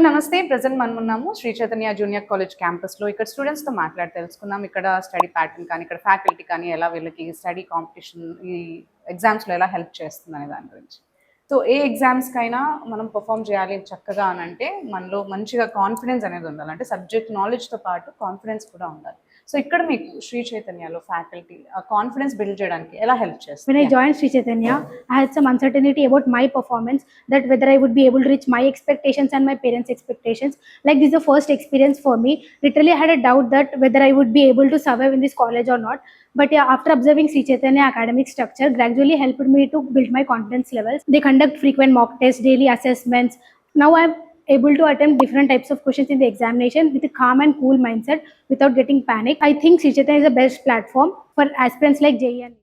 నమస్తే. ప్రెజెంట్ మనమున్నాము Sri Chaitanya junior college క్యాంపస్‌లో. ఇక్కడ స్టూడెంట్స్‌తో మాట్లాడి తెలుసుకుందాం. ఇక్కడ స్టడీ ప్యాటర్న్ కానీ, ఇక్కడ ఫ్యాకల్టీ కానీ ఎలా వీళ్ళకి స్టడీ కాంపిటీషన్ ఈ ఎగ్జామ్స్‌లో ఎలా హెల్ప్ చేస్తుందనే దాని గురించి. సో, ఏ ఎగ్జామ్స్‌కైనా మనం పెర్ఫార్మ్ చేయాలి చక్కగా అనంటే మనలో మంచిగా కాన్ఫిడెన్స్ అనేది ఉండాలి. అంటే సబ్జెక్ట్ నాలెడ్జ్‌తో పాటు కాన్ఫిడెన్స్ కూడా ఉండాలి. సో, ఇక్కడ మీకు శ్రీ చైతన్యలో ఫ్యాకల్టీ ఆ కాన్ఫిడెన్స్ బిల్డ్ చేయడానికి ఎలా హెల్ప్ చేస్తారు? When I joined Sri Chaitanya, I had some uncertainty about my performance, that whether I would be able to reach my expectations and my parents' expectations. Like, this is the first experience for me. Literally, I had a doubt that whether I would be able to survive in this college or not. But yeah, after observing Sri Chaitanya academic structure, gradually helped me to build my confidence levels. They conduct frequent mock tests, daily assessments. Now I'm able to attempt different types of questions in the examination with a calm and cool mindset without getting panic. I think Sri Chaitanya is the best platform for aspirants like JE and